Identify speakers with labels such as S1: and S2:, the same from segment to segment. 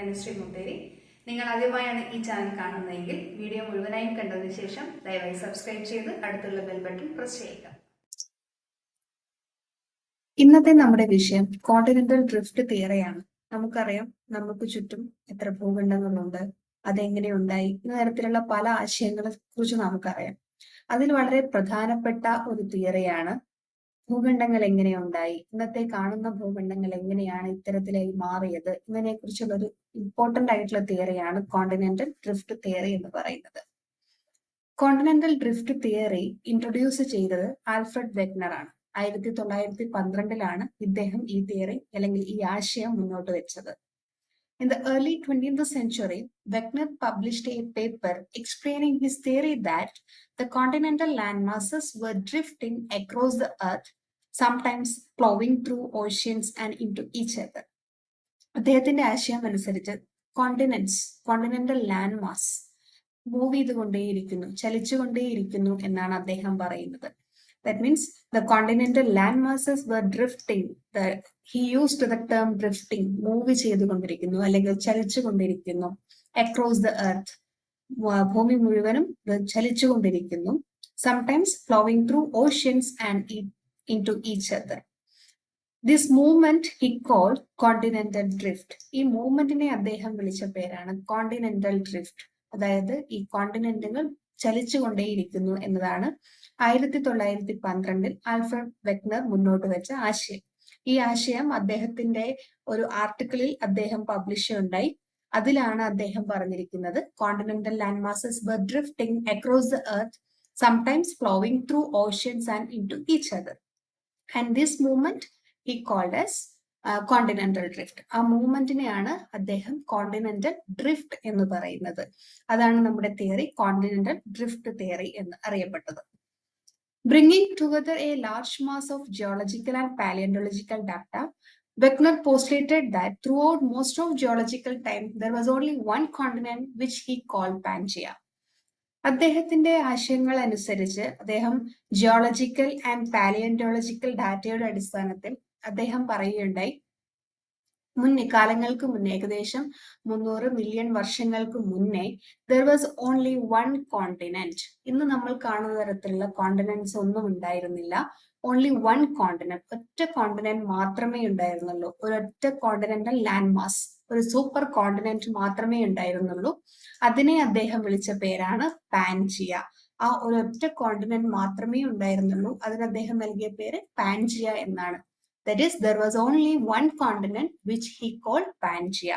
S1: ഞാൻ ശ്രീ മുത്തേരി. നിങ്ങൾ ആദ്യമായാണ് ഈ ചാനൽ കാണുന്നതെങ്കിൽ വീഡിയോ മുഴുവനായും കണ്ടതിന് ശേഷം ദയവായി സബ്സ്ക്രൈബ് ചെയ്ത് അടുത്തുള്ള ബെൽ ബട്ടൺ പ്രസ് ചെയ്യുക. ഇന്നത്തെ നമ്മുടെ വിഷയം കോണ്ടിനെന്റൽ ഡ്രിഫ്റ്റ് തിയറിയാണ്. നമുക്കറിയാം നമുക്ക് ചുറ്റും എത്ര ഭൂഖണ്ഡങ്ങളുണ്ട്, അതെങ്ങനെ ഉണ്ടായി, എന്ന തരത്തിലുള്ള പല ആശയങ്ങളെ കുറിച്ച് നമുക്കറിയാം. അതിൽ വളരെ പ്രധാനപ്പെട്ട ഒരു തിയറിയാണ് ഭൂഖണ്ഡങ്ങൾ എങ്ങനെയുണ്ടായി, ഇന്നത്തെ കാണുന്ന ഭൂഖണ്ഡങ്ങൾ എങ്ങനെയാണ് ഇത്തരത്തിലായി മാറിയത് എന്നതിനെ കുറിച്ചുള്ള ഒരു ഇമ്പോർട്ടന്റ് ആയിട്ടുള്ള തിയറിയാണ് കോണ്ടിനെന്റൽ ഡ്രിഫ്റ്റ് തിയറി എന്ന് പറയുന്നത്. കോണ്ടിനെന്റൽ ഡ്രിഫ്റ്റ് തിയറി ഇൻട്രൊഡ്യൂസ് ചെയ്തത് ആൽഫ്രഡ് വെഗ്നർ ആണ്. 1912 ഇദ്ദേഹം ഈ തിയറി അല്ലെങ്കിൽ ഈ ആശയം മുന്നോട്ട് വെച്ചത്. In the early 20th century, Wegner published a paper explaining his theory that the continental landmasses were drifting across the earth, sometimes plowing through oceans and into each other. അദ്ദേഹത്തിന്റെ ആശയം അനുസരിച്ച് കോണ്ടിനെന്റൽ ലാൻഡ് മാസ് മൂവ് ചെയ്തുകൊണ്ടേയിരിക്കുന്നു, ചലിച്ചുകൊണ്ടേയിരിക്കുന്നു എന്നാണ് അദ്ദേഹം പറയുന്നത്. That means the continental land masses were drifting. He used the term drifting, move ചെയ്തുകൊണ്ടിരിക്കുന്നു അല്ലെങ്കിൽ ചലിച്ചുകൊണ്ടിരിക്കുന്നു. Across the earth, ഭൂമി മുഴുവനും ചലിച്ചുകൊണ്ടിരിക്കുന്നു. Sometimes flowing through oceans and into each other. This movement he called continental drift. ഈ മൂവ്മെന്റിനെ അദ്ദേഹം വിളിച്ച പേരാണ് continental drift. അതായത് ഈ കോണ്ടിനെന്റുകൾ ചലിച്ചുകൊണ്ടേയിരിക്കുന്നു എന്നതാണ് 1912 ആൽഫ്രഡ് വെഗ്നർ മുന്നോട്ട് വെച്ച ആശയം. ഈ ആശയം അദ്ദേഹത്തിന്റെ ഒരു ആർട്ടിക്കിളിൽ അദ്ദേഹം പബ്ലിഷ് ഉണ്ടായി. അതിലാണ് അദ്ദേഹം പറഞ്ഞിരിക്കുന്നത് continental land masses were drifting across the earth, sometimes flowing through oceans and into each other. And this movement he called as continental drift. ആ മൂവ്മെന്റിനെയാണ് അദ്ദേഹം കോണ്ടിനെന്റൽ ഡ്രിഫ്റ്റ് എന്ന് പറയുന്നത്. അതാണ് നമ്മുടെ തിയറി കോണ്ടിനെന്റൽ ഡ്രിഫ്റ്റ് തിയറി എന്ന് അറിയപ്പെട്ടത്. Bringing together a large mass of geological and paleontological data, Wegner postulated that throughout most of geological time there was only one continent which he called Pangaea. അദ്ദേഹത്തിന്റെ ആശയങ്ങൾ അനുസരിച്ച് അദ്ദേഹം geological and palaeontological ഡാറ്റയുടെ അടിസ്ഥാനത്തിൽ അദ്ദേഹം പറയുകയുണ്ടായി, കാലങ്ങൾക്ക് മുന്നേ ഏകദേശം 300 മില്യൺ വർഷങ്ങൾക്ക് മുന്നേ there was only one continent. ഇന്ന് നമ്മൾ കാണുന്ന തരത്തിലുള്ള കോണ്ടിനെന്റ്സ് ഒന്നും ഉണ്ടായിരുന്നില്ല. ഓൺലി വൺ കോണ്ടിനെന്റ്, ഒറ്റ കോണ്ടിനെന്റ് മാത്രമേ ഉണ്ടായിരുന്നുള്ളൂ. ഒരൊറ്റ കോണ്ടിനെന്റൽ ലാൻഡ് മാസ്, ഒരു സൂപ്പർ കോണ്ടിനെന്റ് മാത്രമേ ഉണ്ടായിരുന്നുള്ളൂ. അതിനെ അദ്ദേഹം വിളിച്ച പേരാണ് പാൻജിയ. ആ ഒരൊറ്റ കോണ്ടിനെന്റ് മാത്രമേ ഉണ്ടായിരുന്നുള്ളൂ. അതിന് അദ്ദേഹം നൽകിയ പേര് പാൻജിയ എന്നാണ്. That is, there was only one continent which he called Pangaea.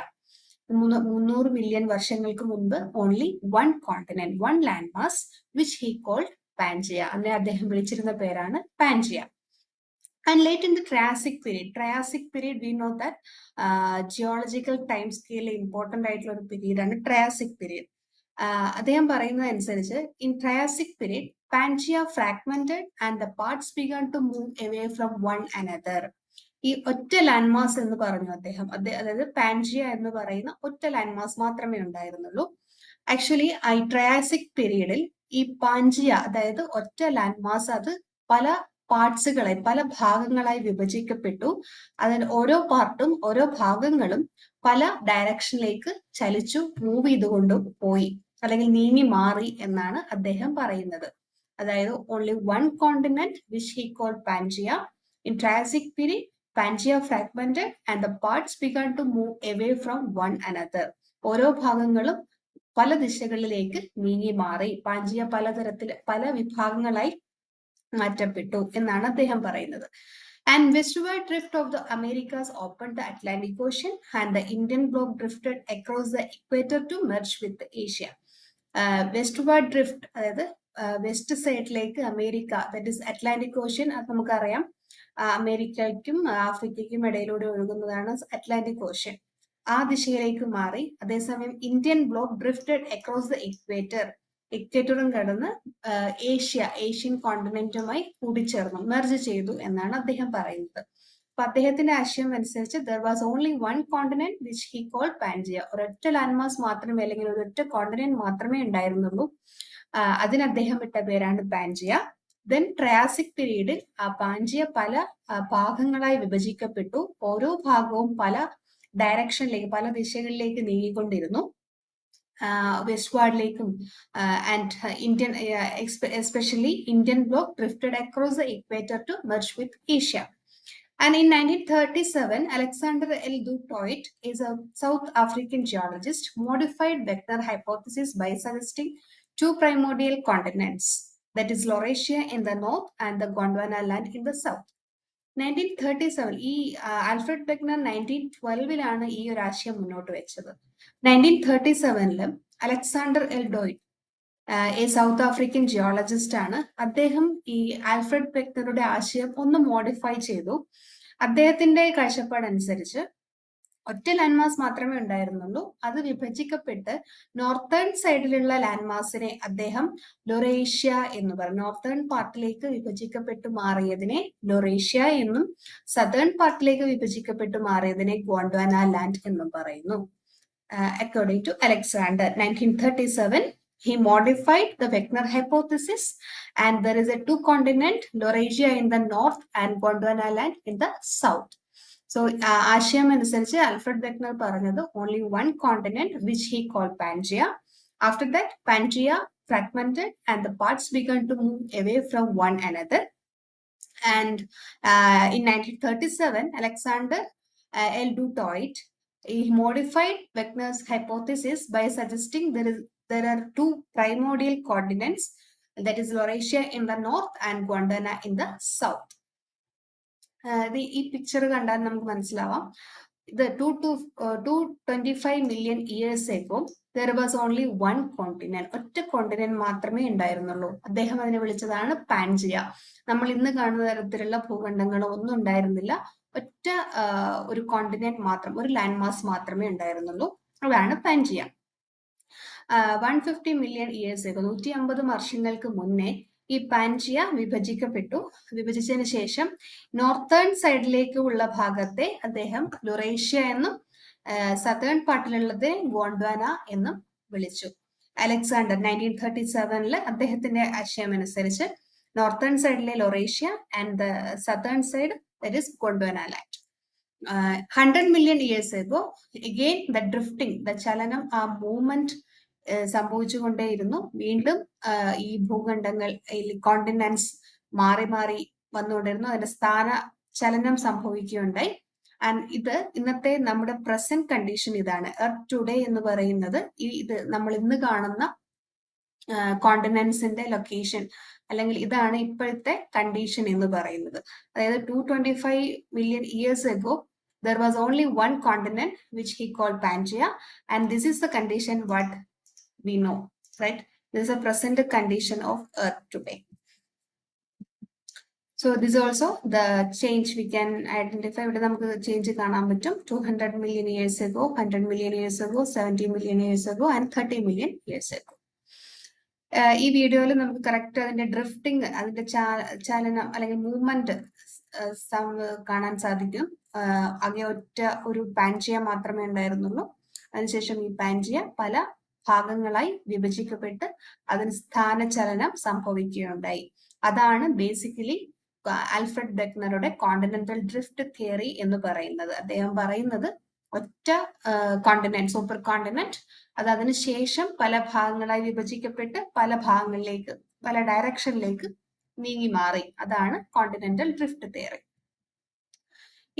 S1: 300 million വർഷങ്ങൾക്ക് മുൻപ് only one continent, one land mass which he called Pangaea. അതിനെ അദ്ദേഹം വിളിച്ചിരുന്ന പേരാണ് Pangaea. And late in the Triassic period, we know that geological time scale important ആയിട്ടുള്ള ഒരു period ആണ് Triassic period. അദ്ദേഹം പറയുന്നത് അനുസരിച്ച് in Triassic period, Pangaea fragmented and the parts began to move away from one another. ഈ ഒറ്റ land mass എന്ന് പറഞ്ഞു അദ്ദേഹം, അതായത് പാൻജിയ എന്ന് പറയുന്ന ഒറ്റ ലാൻഡ് മാസ് മാത്രമേ ഉണ്ടായിരുന്നുള്ളൂ. ആക്ച്വലി ഈ ട്രയാസിക് പീരീഡിൽ ഈ പാൻജിയ, അതായത് ഒറ്റ ലാൻഡ് മാസ്, അത് പല പാർട്സുകളായി, പല ഭാഗങ്ങളായി വിഭജിക്കപ്പെട്ടു. അതിന് ഓരോ പാർട്ടും ഓരോ ഭാഗങ്ങളും പല ഡയറക്ഷനിലേക്ക് ചലിച്ചു, മൂവ് ചെയ്തുകൊണ്ട് പോയി അല്ലെങ്കിൽ നീങ്ങി മാറി എന്നാണ് അദ്ദേഹം പറയുന്നത്. അതായത് only one continent which he called Pangaea. In Triassic period Pangaea fragmented and the parts began to move away from one another. ഓരോ ഭാഗങ്ങളും പല ദിശകളിലേക്ക് നീങ്ങി മാറി. പാൻജിയ പല വിഭാഗങ്ങളായി മാറ്റപ്പെട്ടു എന്നാണ് അദ്ദേഹം പറയുന്നത്. And westward drift of the Americas opened the Atlantic Ocean and the Indian bloc drifted across the equator to merge with Asia. Westward drift, അതായത് വെസ്റ്റ് സൈഡിലേക്ക് America, that is Atlantic ocean. അത് നമുക്കറിയാം, അമേരിക്കയ്ക്കും ആഫ്രിക്കയ്ക്കും ഇടയിലൂടെ ഒഴുകുന്നതാണ് അറ്റ്ലാന്റിക് ഓഷ്യൻ. ആ ദിശയിലേക്ക് മാറി. അതേസമയം Indian block drifted across the ഇക്വേറ്ററും കടന്ന് ഏഷ്യൻ കോണ്ടിനെന്റുമായി കൂടിച്ചേർന്നു, മെർജ് ചെയ്തു എന്നാണ് അദ്ദേഹം പറയുന്നത്. അപ്പൊ അദ്ദേഹത്തിന്റെ ആശയം അനുസരിച്ച് there was only one continent which he called Pangaea. ഒരൊറ്റ ലാൻഡ് മാസ് മാത്രമേ അല്ലെങ്കിൽ ഒരൊറ്റ കോണ്ടിനെന്റ് മാത്രമേ ഉണ്ടായിരുന്നുള്ളൂ. അതിന് അദ്ദേഹം ഇട്ട പേരാണ് പാൻജിയ. ദെൻ ട്രയാസിക് പീരീഡിൽ പാൻജിയ പല ഭാഗങ്ങളായി വിഭജിക്കപ്പെട്ടു. ഓരോ ഭാഗവും പല ഡയറക്ഷനിലേക്ക്, പല ദിശകളിലേക്ക് നീങ്ങിക്കൊണ്ടിരുന്നു. വെസ്റ്റ്വാർഡിലേക്കും and Indian especially Indian block drifted across the equator to merge with Asia. And in 1937, Alexander L. du Toit is a South African geologist, modified Wegner hypothesis by suggesting two primordial continents, that is Laurasia in the north and the Gondwana land in the south. 1937 ഈ Alfred ബെഗ്നർ 1912 ഈ ഒരു ആശയം മുന്നോട്ട് വെച്ചത്. 1937 Alexander L Dwight ഈ south African geologist ആണ്. അദ്ദേഹം ഈ ആൽഫ്രഡ് ബെഗ്നറുടെ ആശയം ഒന്ന് മോഡിഫൈ ചെയ്തു. അദ്ദേഹത്തിന്റെ കാഴ്ചപ്പാടനുസരിച്ച് ഒറ്റ ലാൻഡ് മാസ് മാത്രമേ ഉണ്ടായിരുന്നുള്ളൂ. അത് വിഭജിക്കപ്പെട്ട് നോർത്തേൺ സൈഡിലുള്ള ലാൻഡ് മാസിനെ അദ്ദേഹം ലൊറേഷ്യ എന്ന് പറയും. നോർത്തേൺ പാർട്ടിലേക്ക് വിഭജിക്കപ്പെട്ടു മാറിയതിനെ ലൊറേഷ്യ എന്നും സദേൺ പാർട്ടിലേക്ക് വിഭജിക്കപ്പെട്ടു മാറിയതിനെ ഗോണ്ട്വാന ലാൻഡ് എന്നും പറയുന്നു. According to Alexander, 1937, he modified the Wegner hypothesis and there is a two continent, Laurasia in the north and Gondwana land in the south. So ആശയം അനുസരിച്ച് ആൽഫ്രഡ് ബെഗ്നർ പറഞ്ഞത് only one continent which he called Pangaea. After that, Pangaea fragmented and the parts began to move away from one another. And in 1937, Alexander L. du Toit he modified Wegner's hypothesis by suggesting there are two primordial continents, that is Laurasia in the north and Gondwana in the south. ഈ picture കണ്ടാൽ നമുക്ക് മനസ്സിലാവാം. ഇത് 225 million years ago there was only one continent. ഒറ്റ continent മാത്രമേ ഉണ്ടായിരുന്നുള്ളൂ. അദ്ദേഹം അതിനെ വിളിച്ചതാണ് പാൻജിയ. നമ്മൾ ഇന്ന് കാണുന്ന തരത്തിലുള്ള ഭൂഖണ്ഡങ്ങളോ ഒന്നും ഉണ്ടായിരുന്നില്ല. ഒറ്റ ഒരു കോണ്ടിനെന്റ് മാത്രം, ഒരു ലാൻഡ് മാസ് മാത്രമേ ഉണ്ടായിരുന്നുള്ളൂ. അതാണ് പാൻജിയ. 150 million years ago, 150 വർഷങ്ങൾക്ക് മുന്നേ ഈ പാൻജിയ വിഭജിക്കപ്പെട്ടു. വിഭജിച്ചതിന് ശേഷം നോർത്തേൺ സൈഡിലേക്ക് ഉള്ള ഭാഗത്തെ അദ്ദേഹം ലൊറേഷ്യ എന്നും സദേൺ പാർട്ടിലുള്ളത് ഗോണ്ട്വാന എന്നും വിളിച്ചു. അലക്സാണ്ടർ 1937 അദ്ദേഹത്തിന്റെ ആശയം അനുസരിച്ച് നോർത്തേൺ സൈഡിലെ Laurasia and the southern side that is Gondwana land. 100 million years ago, again the drifting, the ചലനം, ആ മൂവ്മെന്റ് സംഭവിച്ചുകൊണ്ടേയിരുന്നു. വീണ്ടും ഈ ഭൂഖണ്ഡങ്ങൾ, കോണ്ടിനെന്റ്സ് മാറി മാറി വന്നുകൊണ്ടിരുന്നു. അതിന്റെ സ്ഥാന ചലനം സംഭവിക്കുകയുണ്ടായി. ആൻഡ് ഇത് ഇന്നത്തെ നമ്മുടെ പ്രസന്റ് കണ്ടീഷൻ ഇതാണ്. എർത്ത് ടുഡേ എന്ന് പറയുന്നത് ഇത് നമ്മൾ ഇന്ന് കാണുന്ന കോണ്ടിനെന്റ്സിന്റെ ലൊക്കേഷൻ, അല്ലെങ്കിൽ ഇതാണ് ഇപ്പോഴത്തെ കണ്ടീഷൻ എന്ന് പറയുന്നത്. അതായത് 225 million years ago there was only one continent which he called Pangaea, and this is the condition what we know, right? This is a present condition of Earth today. So this is also the change we can identify. ഇവിടെ നമുക്ക് change കാണാൻ പറ്റും. 200 million years ago, 100 million years ago, 70 million years ago and 30 million years ago. ഈ വീഡിയോയിൽ നമുക്ക് correct അതിന്റെ drifting, അതിന്റെ ചലനം അല്ലെങ്കിൽ മൂവ്മെന്റ് കാണാൻ സാധിക്കും. ആകെ ഒറ്റ ഒരു പാൻജിയ മാത്രമേ ഉണ്ടായിരുന്നുള്ളൂ. അതിനുശേഷം ഈ പാൻജിയ പല ഭാഗങ്ങളായി വിഭജിക്കപ്പെട്ട് അതിന് സ്ഥാനചലനം സംഭവിക്കുകയുണ്ടായി. അതാണ് ബേസിക്കലി ആൽഫ്രഡ് ബെഗ്നറുടെ കോണ്ടിനെന്റൽ ഡ്രിഫ്റ്റ് തിയറി എന്ന് പറയുന്നത്. അദ്ദേഹം പറയുന്നത് ഒറ്റ കോണ്ടിനെന്റ്, സൂപ്പർ കോണ്ടിനെന്റ്, അത് അതിനുശേഷം പല ഭാഗങ്ങളായി വിഭജിക്കപ്പെട്ട് പല ഭാഗങ്ങളിലേക്ക്, പല ഡയറക്ഷനിലേക്ക് നീങ്ങി മാറി. അതാണ് കോണ്ടിനെന്റൽ ഡ്രിഫ്റ്റ് തിയറി.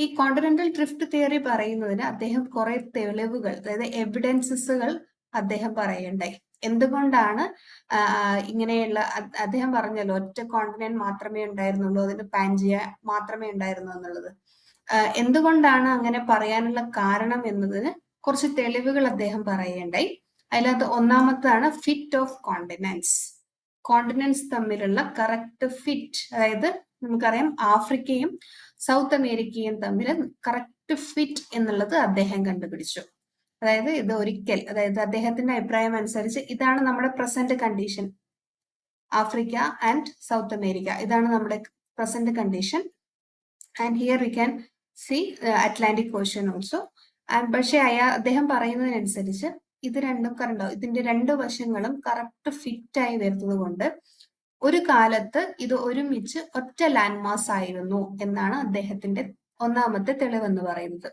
S1: ഈ കോണ്ടിനെന്റൽ ഡ്രിഫ്റ്റ് തിയറി പറയുന്നതിന് അദ്ദേഹം കുറെ തെളിവുകൾ, അതായത് എവിഡൻസസുകൾ അദ്ദേഹം പറയുണ്ടായി. എന്തുകൊണ്ടാണ് ഇങ്ങനെയുള്ള, അദ്ദേഹം പറഞ്ഞല്ലോ ഒറ്റ കോണ്ടിനെന്റ് മാത്രമേ ഉണ്ടായിരുന്നുള്ളൂ, അതിന് പാൻജിയ മാത്രമേ ഉണ്ടായിരുന്നു എന്നുള്ളത്. എന്തുകൊണ്ടാണ് അങ്ങനെ പറയാനുള്ള കാരണം എന്നതിന് കുറച്ച് തെളിവുകൾ അദ്ദേഹം പറയുകയുണ്ടായി. അതിനകത്ത് ഒന്നാമത്താണ് ഫിറ്റ് ഓഫ് കോണ്ടിനെന്റ്സ്. കോണ്ടിനെന്റ്സ് തമ്മിലുള്ള കറക്റ്റ് ഫിറ്റ്, അതായത് നമുക്കറിയാം ആഫ്രിക്കയും സൗത്ത് അമേരിക്കയും തമ്മിൽ കറക്റ്റ് ഫിറ്റ് എന്നുള്ളത് അദ്ദേഹം കണ്ടുപിടിച്ചു. അതായത് ഇത് ഒരിക്കൽ, അതായത് അദ്ദേഹത്തിന്റെ അഭിപ്രായം അനുസരിച്ച് ഇതാണ് നമ്മുടെ present condition, Africa and south America, ഇതാണ് നമ്മുടെ present condition. And here we can see Atlantic ocean also. പക്ഷെ അദ്ദേഹം പറയുന്നതിനനുസരിച്ച് ഇത് രണ്ടും കണ്ടോ, ഇതിന്റെ രണ്ട് വശങ്ങളും കറക്റ്റ് ഫിറ്റ് ആയി വരുന്നത് കൊണ്ട് ഒരു കാലത്ത് ഇത് ഒരുമിച്ച് ഒറ്റ ലാൻഡ് മാസ് ആയിരുന്നു എന്നാണ് അദ്ദേഹത്തിന്റെ ഒന്നാമത്തെ തെളിവെന്ന് പറയുന്നത്.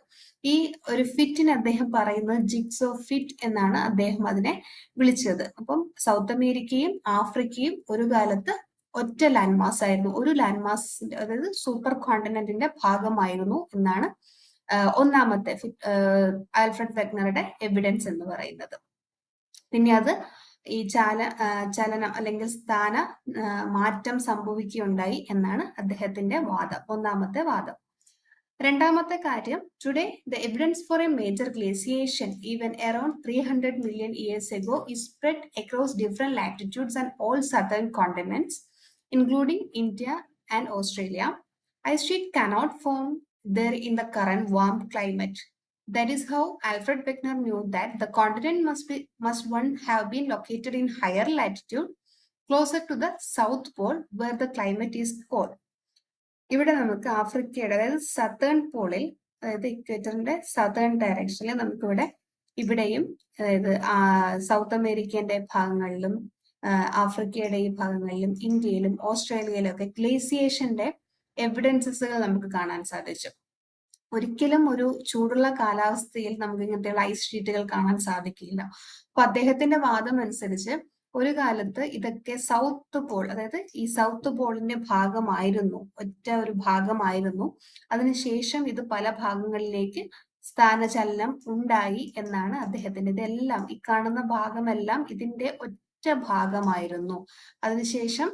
S1: ഈ ഒരു ഫിറ്റിന് അദ്ദേഹം പറയുന്നത് ജിഗ്സോ ഫിറ്റ് എന്നാണ് അദ്ദേഹം അതിനെ വിളിച്ചത്. അപ്പം സൗത്ത് അമേരിക്കയും ആഫ്രിക്കയും ഒരു കാലത്ത് ഒറ്റ ലാൻഡ് മാസ് ആയിരുന്നു, ഒരു ലാൻഡ് മാസ്, അതായത് സൂപ്പർ കോണ്ടിനെന്റിന്റെ ഭാഗമായിരുന്നു എന്നാണ് ഒന്നാമത്തെ ആൽഫ്രഡ് വെഗ്നറുടെ എവിഡൻസ് എന്ന് പറയുന്നത്. പിന്നെ അത് ഈ ചലനം അല്ലെങ്കിൽ സ്ഥാന മാറ്റം സംഭവിക്കുകയുണ്ടായി എന്നാണ് അദ്ദേഹത്തിന്റെ വാദം, ഒന്നാമത്തെ വാദം. രണ്ടാമത്തെ കാര്യം, today the evidence four A major glaciation even around 300 million years ago is spread across different latitudes and all southern continents, including India and Australia. Ice sheet cannot form there in the current warm climate. That is how Alfred Wegener knew that the continent must once have been located in higher latitude, closer to the South Pole, where the climate is cold. ഇവിടെ നമുക്ക് ആഫ്രിക്കയുടെ, അതായത് southern പോളിൽ, അതായത് ഇക്വേറ്ററിന്റെ southern ഡയറക്ഷനിൽ നമുക്കിവിടെ ഇവിടെയും, അതായത് south അമേരിക്കന്റെ ഭാഗങ്ങളിലും ആഫ്രിക്കയുടെ ഈ ഭാഗങ്ങളിലും ഇന്ത്യയിലും ഓസ്ട്രേലിയയിലും ഒക്കെ ഗ്ലേസിയേഷന്റെ എവിഡൻസസുകൾ നമുക്ക് കാണാൻ സാധിച്ചു. ഒരിക്കലും ഒരു ചൂടുള്ള കാലാവസ്ഥയിൽ നമുക്ക് ഇങ്ങനത്തെയുള്ള ഐസ് ഷീറ്റുകൾ കാണാൻ സാധിക്കില്ല. അപ്പൊ അദ്ദേഹത്തിന്റെ വാദം അനുസരിച്ച് ഒരു കാലത്ത് ഇതൊക്കെ സൗത്ത് പോൾ, അതായത് ഈ സൗത്ത് പോളിന്റെ ഭാഗമായിരുന്നു, ഒറ്റ ഒരു ഭാഗമായിരുന്നു. അതിനുശേഷം ഇത് പല ഭാഗങ്ങളിലേക്ക് സ്ഥാനചലനം ഉണ്ടായി എന്നാണ് അദ്ദേഹത്തിന്റെ, ഇതെല്ലാം ഈ കാണുന്ന ഭാഗമെല്ലാം ഇതിന്റെ ഒറ്റ ഭാഗമായിരുന്നു. അതിനുശേഷം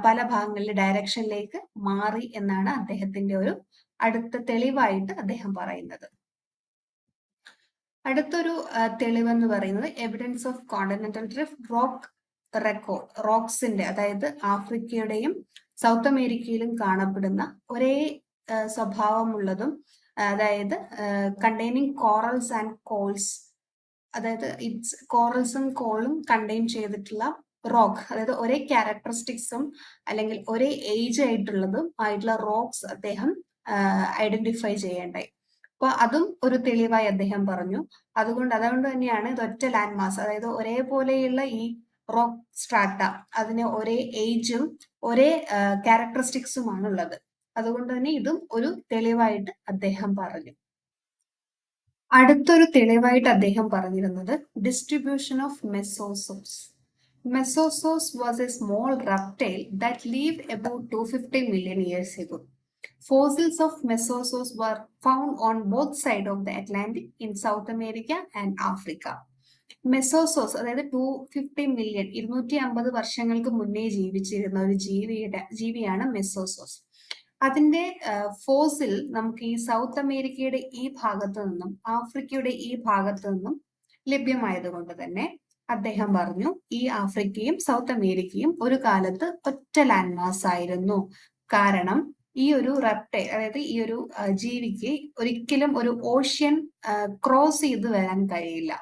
S1: പല ഭാഗങ്ങളിലെ ഡയറക്ഷനിലേക്ക് മാറി എന്നാണ് അദ്ദേഹത്തിന്റെ ഒരു അടുത്ത തെളിവായിട്ട് അദ്ദേഹം പറയുന്നത്. അടുത്തൊരു തെളിവെന്ന് പറയുന്നത് evidence of continental drift rock record. റോക്സിന്റെ, അതായത് ആഫ്രിക്കയുടെയും സൗത്ത് അമേരിക്കയിലും കാണപ്പെടുന്ന ഒരേ സ്വഭാവമുള്ളതും, അതായത് കണ്ടെയ്നിങ് കോറൽസ് ആൻഡ് കോൾസ്, അതായത് ഇറ്റ്സ് കോറൽസും കോളും കണ്ടെയ്ൻ ചെയ്തിട്ടുള്ള റോക്ക്, അതായത് ഒരേ ക്യാരക്ടറിസ്റ്റിക്സും അല്ലെങ്കിൽ ഒരേ ഏജ് ആയിട്ടുള്ള റോക്സ് അദ്ദേഹം ഐഡന്റിഫൈ ചെയ്യേണ്ടായി. അപ്പൊ അതും ഒരു തെളിവായി അദ്ദേഹം പറഞ്ഞു. അതുകൊണ്ട് തന്നെയാണ് ഇത് ഒറ്റ ലാൻഡ് മാസ്, അതായത് ഒരേപോലെയുള്ള ഈ റോക്ക് സ്ട്രാറ്റ, അതിന് ഒരേ ഏജും ഒരേ ക്യാരക്ടറിസ്റ്റിക്സുമാണ് ഉള്ളത്. അതുകൊണ്ട് തന്നെ ഇതും ഒരു തെളിവായിട്ട് അദ്ദേഹം പറഞ്ഞു. അടുത്തൊരു തെളിവായിട്ട് അദ്ദേഹം പറഞ്ഞിരുന്നത് distribution of Mesosaurus. Mesozoos was a small reptile that lived about 250 million years ago. Fossils of Mesozoos were found on both sides of the Atlantic in South America and Africa. മെസോസോസ്, അതായത് 250 മില്യൺ 250 വർഷങ്ങൾക്ക് മുന്നേ ജീവിച്ചിരുന്ന ഒരു ജീവിയാണ് മെസോസോസ്. അതിന്റെ fossil നമുക്ക് ഈ south അമേരിക്കയുടെ ഈ ഭാഗത്തു നിന്നും ആഫ്രിക്കയുടെ ഈ ഭാഗത്തു നിന്നും ലഭ്യമായതുകൊണ്ട് തന്നെ അദ്ദേഹം പറഞ്ഞു ഈ ആഫ്രിക്കയും സൗത്ത് അമേരിക്കയും ഒരു കാലത്ത് ഒറ്റ ലാൻഡ് മാസ് ആയിരുന്നു. കാരണം ഈ ഒരു റെപ്റ്റൈൽ, അതായത് ഈ ഒരു ജീവിക്ക് ഒരിക്കലും ഒരു ഓഷ്യൻ ക്രോസ് ചെയ്ത് വരാൻ കഴിയില്ല.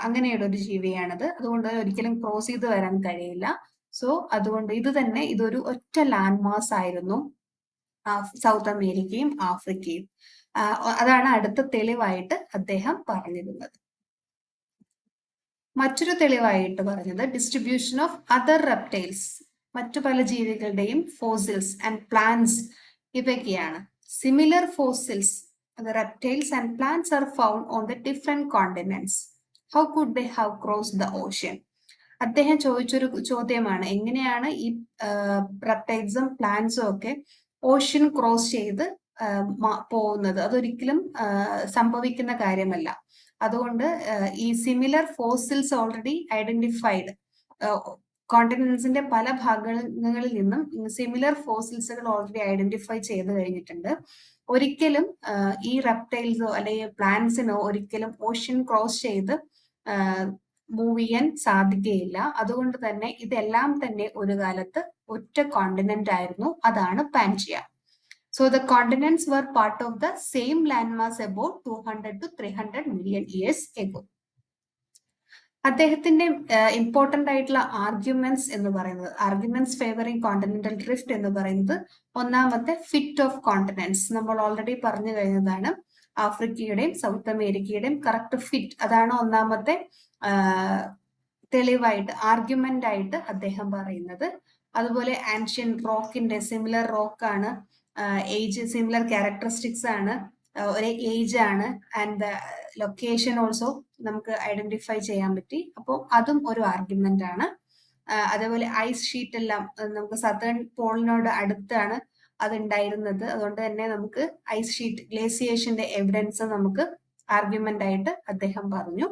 S1: അങ്ങനെയുള്ള ഒരു ജീവിയാണത്. അതുകൊണ്ട് ഒരിക്കലും ക്രോസ് ചെയ്ത് വരാൻ കഴിയില്ല. സോ അതുകൊണ്ട് ഇതൊരു ഒറ്റ ലാൻഡ് മാസ് ആയിരുന്നു സൗത്ത് അമേരിക്കയും ആഫ്രിക്കയും. അതാണ് അടുത്ത തെളിവായിട്ട് അദ്ദേഹം പറഞ്ഞിരുന്നത്. മറ്റൊരു തെളിവായിട്ട് പറഞ്ഞത് ഡിസ്ട്രിബ്യൂഷൻ ഓഫ് അതർ റെപ്റ്റൈൽസ്, മറ്റു പല ജീവികളുടെയും ഫോസിൽസ് ആൻഡ് പ്ലാന്റ്സ് ഇവയൊക്കെയാണ്. Similar fossils, reptiles and plants are found on the different continents. How could they have crossed the ocean? അദ്ദേഹം ചോദിച്ചൊരു ചോദ്യമാണ്, എങ്ങനെയാണ് ഈ റെപ്റ്റൈൽസും പ്ലാന്റ്സും ഒക്കെ ഓഷ്യൻ ക്രോസ് ചെയ്ത് പോകുന്നത്? അതൊരിക്കലും സംഭവിക്കുന്ന കാര്യമല്ല. അതുകൊണ്ട് ഈ സിമിലർ ഫോസിൽസ് ഓൾറെഡി ഐഡന്റിഫൈഡ്, കോണ്ടിനെന്റ്സിന്റെ പല ഭാഗങ്ങളിൽ നിന്നും സിമിലർ ഫോസിൽസുകൾ ഓൾറെഡി ഐഡന്റിഫൈ ചെയ്ത് കഴിഞ്ഞിട്ടുണ്ട്. ഒരിക്കലും ഈ റെപ്റ്റൈൽസോ അല്ലെങ്കിൽ പ്ലാന്റ്സിനോ ഒരിക്കലും ഓഷ്യൻ ക്രോസ് ചെയ്ത് മൂവ് ചെയ്യാൻ സാധിക്കുകയില്ല. അതുകൊണ്ട് തന്നെ ഇതെല്ലാം തന്നെ ഒരു കാലത്ത് ഒറ്റ കോണ്ടിനെന്റ് ആയിരുന്നു, അതാണ് Pangaea. So the continents were part of the same landmass about 200 to 300 million years ago. അദ്ദേഹത്തിന്റെ ഇമ്പോർട്ടന്റ് ആയിട്ടുള്ള ആർഗ്യുമെന്റ്സ് എന്ന് പറയുന്നത്, ആർഗ്യുമെന്റ്സ് ഫേവറിംഗ് കോണ്ടിനെന്റൽ ഡ്രിഫ്റ്റ് എന്ന് പറയുന്നത്, ഒന്നാമത്തെ ഫിറ്റ് ഓഫ് കോണ്ടിനെന്റ്സ് നമ്മൾ ഓൾറെഡി പറഞ്ഞു കഴിഞ്ഞതാണ്. ആഫ്രിക്കയുടെയും സൗത്ത് അമേരിക്കയുടെയും കറക്റ്റ് ഫിറ്റ്, അതാണ് ഒന്നാമത്തെ തെളിവായിട്ട് ആർഗ്യുമെന്റ് ആയിട്ട് അദ്ദേഹം പറയുന്നത്. അതുപോലെ ആൻഷ്യൻ റോക്കിന്റെ സിമിലർ റോക്കാണ് ഏജ് സിമിലർ ക്യാരക്ടറിസ്റ്റിക്സ് ആണ്, ഒരേ ഏജ് ആണ്, ആൻഡ് ലൊക്കേഷൻ ഓൾസോ നമുക്ക് ഐഡന്റിഫൈ ചെയ്യാൻ പറ്റി. അപ്പോൾ അതും ഒരു ആർഗ്യുമെന്റ് ആണ്. അതേപോലെ ഐസ് ഷീറ്റ് എല്ലാം നമുക്ക് സതേൺ പോളിനോട് അടുത്താണ് അത് ഉണ്ടായിരുന്നത്. അതുകൊണ്ട് തന്നെ നമുക്ക് ഐസ് ഷീറ്റ് ഗ്ലേസിയേഷന്റെ എവിഡൻസ് നമുക്ക് ആർഗ്യുമെന്റ് ആയിട്ട് അദ്ദേഹം പറഞ്ഞു.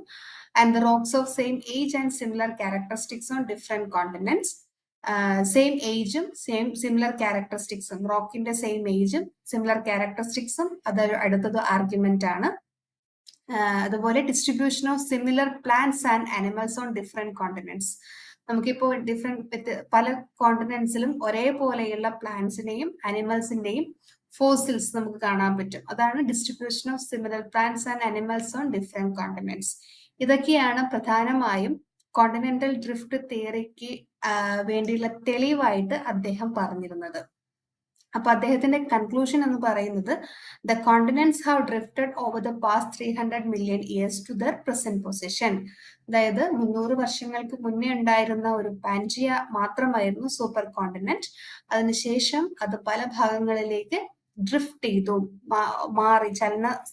S1: And the rocks of same age and similar characteristics on different continents. Same ഏജും സിമിലർ ക്യാരക്ടറിസ്റ്റിക്സും, റോക്കിന്റെ സെയിം ഏജും സിമിലർ ക്യാരക്ടറിസ്റ്റിക്സും അതൊരു അടുത്തത് ആർഗ്യുമെന്റ് ആണ്. അതുപോലെ distribution of similar plants and animals on different continents. നമുക്കിപ്പോ പല കോണ്ടിനെന്റ്സിലും ഒരേപോലെയുള്ള പ്ലാന്റ്സിന്റെയും അനിമൽസിന്റെയും ഫോസിൽസ് നമുക്ക് കാണാൻ പറ്റും. അതാണ് distribution of similar plants and animals on different continents. ഇതൊക്കെയാണ് പ്രധാനമായും കോണ്ടിനെന്റൽ ഡ്രിഫ്റ്റ് തിയറിക്ക് വേണ്ടിയുള്ള തെളിവായിട്ട് അദ്ദേഹം പറഞ്ഞിരുന്നത്. അപ്പൊ അദ്ദേഹത്തിന്റെ കൺക്ലൂഷൻ എന്ന് പറയുന്നത്, the continents have drifted over the past 300 million years to their present position. അതായത് 300 വർഷങ്ങൾക്ക് മുന്നേ ഉണ്ടായിരുന്ന ഒരു പാൻജിയ മാത്രമായിരുന്നു സൂപ്പർ കോണ്ടിനെന്റ്. അതിനുശേഷം അത് പല ഭാഗങ്ങളിലേക്ക് ഡ്രിഫ്റ്റ് ചെയ്തു, മാറി,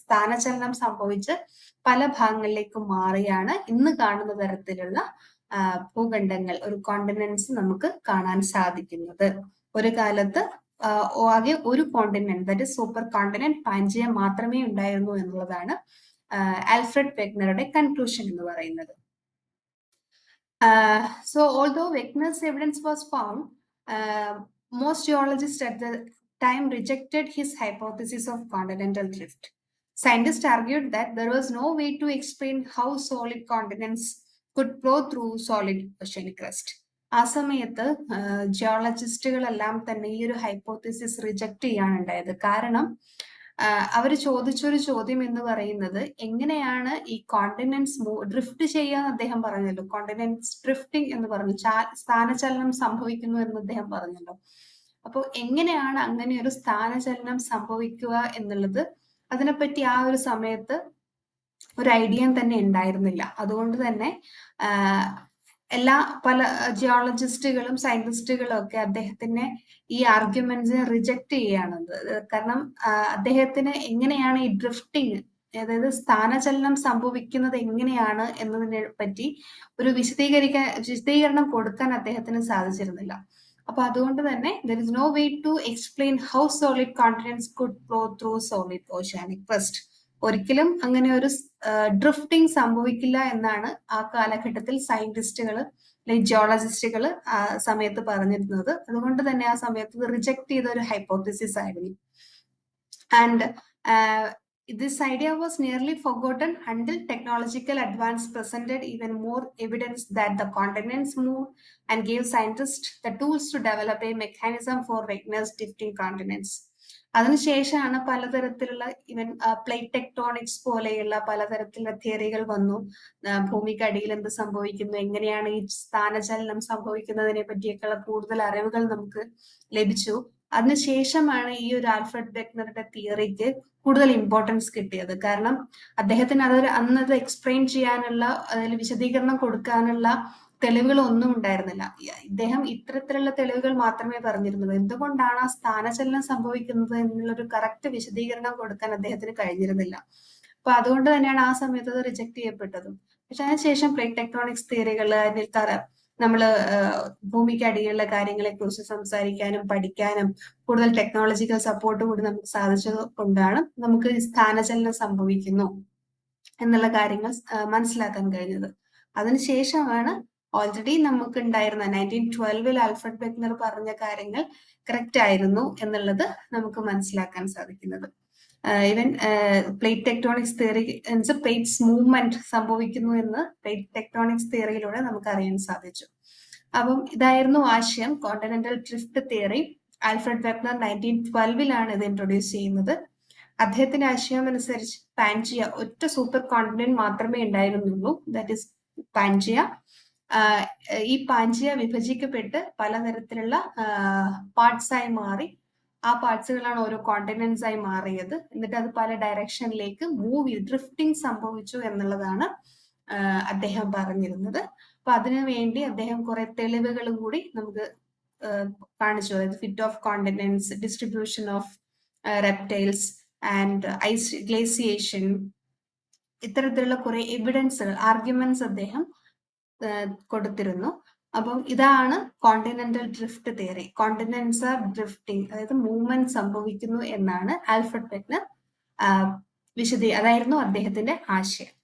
S1: സ്ഥാനചലനം സംഭവിച്ച് പല ഭാഗങ്ങളിലേക്ക് മാറിയാണ് ഇന്ന് കാണുന്ന തരത്തിലുള്ള ഭൂഖണ്ഡങ്ങൾ, ഒരു കോണ്ടിനെന്റ്സ് നമുക്ക് കാണാൻ സാധിക്കുന്നത്. ഒരു കാലത്ത് ആകെ ഒരു continent, that is super continent Pangaea മാത്രമേ ഉണ്ടായിരുന്നു എന്നുള്ളതാണ് ആൽഫ്രഡ് വെഗ്നറുടെ കൺക്ലൂഷൻ എന്ന് പറയുന്നത്. So although Wegener's evidence was found, most geologists at the time rejected his hypothesis of continental drift. Scientists argued that there was no way to explain how solid continents could flow through solid oceanic crust. ആ സമയത്ത് ജിയോളജിസ്റ്റുകളെല്ലാം തന്നെ ഈ ഒരു hypothesis reject ചെയ്യാണ് ഉണ്ടായത്. കാരണം അവർ ചോദിച്ചൊരു ചോദ്യം എന്ന് പറയുന്നത്, എങ്ങനെയാണ് ഈ കോണ്ടിനെന്റ്സ് ഡ്രിഫ്റ്റ് ചെയ്യാന്ന് അദ്ദേഹം പറഞ്ഞല്ലോ, കോണ്ടിനെന്റ്സ് ഡ്രിഫ്റ്റിംഗ് എന്ന് പറഞ്ഞു, സ്ഥാനചലനം സംഭവിക്കുന്നു എന്ന് അദ്ദേഹം പറഞ്ഞല്ലോ. അപ്പോൾ എങ്ങനെയാണ് അങ്ങനെ ഒരു സ്ഥാനചലനം സംഭവിക്കുക എന്നുള്ളത്, അതിനെപ്പറ്റി ആ ഒരു സമയത്ത് ഒരു ഐഡിയ തന്നെ ഉണ്ടായിരുന്നില്ല. അതുകൊണ്ട് തന്നെ പല ജിയോളജിസ്റ്റുകളും സയന്റിസ്റ്റുകളും ഒക്കെ അദ്ദേഹത്തിന് ഈ ആർഗ്യുമെന്റ്സിനെ റിജക്ട് ചെയ്യുകയാണത്. കാരണം അദ്ദേഹത്തിന് എങ്ങനെയാണ് ഈ ഡ്രിഫ്റ്റിംഗ്, അതായത് സ്ഥാനചലനം സംഭവിക്കുന്നത് എങ്ങനെയാണ് എന്നതിനെ പറ്റി ഒരു വിശദീകരണം കൊടുക്കാൻ അദ്ദേഹത്തിന് സാധിച്ചിരുന്നില്ല. അപ്പൊ അതുകൊണ്ട് തന്നെ there is no way to explain how solid continents could flow through solid oceanic crust. ഒരിക്കലും അങ്ങനെ ഒരു ഡ്രിഫ്റ്റിംഗ് സംഭവിക്കില്ല എന്നാണ് ആ കാലഘട്ടത്തിൽ സയന്റിസ്റ്റുകൾ, ജിയോളജിസ്റ്റുകൾ ആ സമയത്ത് പറഞ്ഞിരുന്നത്. അതുകൊണ്ട് തന്നെ ആ സമയത്ത് റിജക്ട് ചെയ്ത ഒരു ഹൈപ്പോത്തിസിസ് ആയിരുന്നു. And this idea was nearly forgotten until technological advance presented even more evidence that the continents moved and gave scientists the tools to develop a mechanism for Wegener's drifting continents. അതിനുശേഷമാണ് പലതരത്തിലുള്ള even plate tectonics പോലെയുള്ള പലതരത്തിലുള്ള തിയറികൾ വന്നു. ഭൂമിക്കടിയിൽ എന്ത് സംഭവിക്കുന്നു, എങ്ങനെയാണ് ഈ സ്ഥാനചലനം സംഭവിക്കുന്നതിനെ പറ്റിയൊക്കെയുള്ള കൂടുതൽ അറിവുകൾ നമുക്ക് ലഭിച്ചു. അതിനുശേഷമാണ് ഈ ഒരു ആൽഫ്രഡ് വെഗ്നറുടെ തിയറിക്ക് കൂടുതൽ ഇമ്പോർട്ടൻസ് കിട്ടിയത്. കാരണം അദ്ദേഹത്തിന് അന്നത് എക്സ്പ്ലെയിൻ ചെയ്യാനുള്ള, അതിൽ വിശദീകരണം കൊടുക്കാനുള്ള തെളിവുകളൊന്നും ഉണ്ടായിരുന്നില്ല. ഇദ്ദേഹം ഇത്തരത്തിലുള്ള തെളിവുകൾ മാത്രമേ പറഞ്ഞിരുന്നുള്ളൂ. എന്തുകൊണ്ടാണ് ആ സ്ഥാനചലനം സംഭവിക്കുന്നത് എന്നുള്ളൊരു കറക്റ്റ് വിശദീകരണം കൊടുക്കാൻ അദ്ദേഹത്തിന് കഴിഞ്ഞിരുന്നില്ല. അപ്പൊ അതുകൊണ്ട് തന്നെയാണ് ആ സമയത്ത് അത് റിജക്ട് ചെയ്യപ്പെട്ടതും. പക്ഷെ അതിനുശേഷം പ്ലേറ്റ് ടെക്ടോണിക്സ് തിയറികൾ, നമ്മള് ഭൂമിക്ക് അടിയിലുള്ള കാര്യങ്ങളെ കുറിച്ച് സംസാരിക്കാനും പഠിക്കാനും കൂടുതൽ ടെക്നോളജിക്കൽ സപ്പോർട്ട് കൂടി നമുക്ക് സാധിച്ചത് കൊണ്ടാണ് നമുക്ക് സ്ഥാനചലനം സംഭവിക്കുന്നു എന്നുള്ള കാര്യങ്ങൾ മനസ്സിലാക്കാൻ കഴിഞ്ഞത്. അതിനുശേഷമാണ് ഓൾറെഡി നമുക്ക് ഉണ്ടായിരുന്ന 1912 ആൽഫ്രഡ് വെഗ്നർ പറഞ്ഞ കാര്യങ്ങൾ കറക്റ്റ് ആയിരുന്നു എന്നുള്ളത് നമുക്ക് മനസ്സിലാക്കാൻ സാധിക്കുന്നത്. Even plate tectonics theory, plates movement സംഭവിക്കുന്നു എന്ന് പ്ലേറ്റ് ടെക്ടോണിക്സ് തിയറിയിലൂടെ നമുക്ക് അറിയാൻ സാധിച്ചു. അപ്പം ഇതായിരുന്നു ആശയം, continental drift theory. Alfred Wegener 1912 ഇത് ഇൻട്രൊഡ്യൂസ് ചെയ്യുന്നത്. അദ്ദേഹത്തിന്റെ ആശയം അനുസരിച്ച് പാൻജിയ ഒറ്റ സൂപ്പർ കോണ്ടിനെന്റ് മാത്രമേ ഉണ്ടായിരുന്നുള്ളൂ, ദാറ്റ് ഇസ് പാൻജിയ. ഈ പാൻജിയ വിഭജിക്കപ്പെട്ട് പലതരത്തിലുള്ള പാർട്സ് ആയി മാറി. ആ പാർട്സുകളാണ് ഓരോ കോണ്ടിനെന്റ്സ് ആയി മാറിയത്. എന്നിട്ട് അത് പല ഡയറക്ഷനിലേക്ക് ഡ്രിഫ്റ്റിംഗ് സംഭവിച്ചു എന്നുള്ളതാണ് അദ്ദേഹം പറഞ്ഞിരുന്നത്. അപ്പൊ അതിനു വേണ്ടി അദ്ദേഹം കുറെ തെളിവുകളും കൂടി നമുക്ക് കാണിച്ചു. അതായത് fit of continents, distribution of reptiles and ice glaciation, ഇത്തരത്തിലുള്ള കുറെ എവിഡൻസുകൾ, ആർഗ്യുമെന്റ്സ് അദ്ദേഹം കൊടുത്തിരുന്നു. അപ്പം ഇതാണ് continental drift theory. Continents are drifting, അതായത് മൂവ്മെന്റ് സംഭവിക്കുന്നു എന്നാണ് ആൽഫ്രഡ് പെഗ്നർ അതായിരുന്നു അദ്ദേഹത്തിന്റെ ആശയം.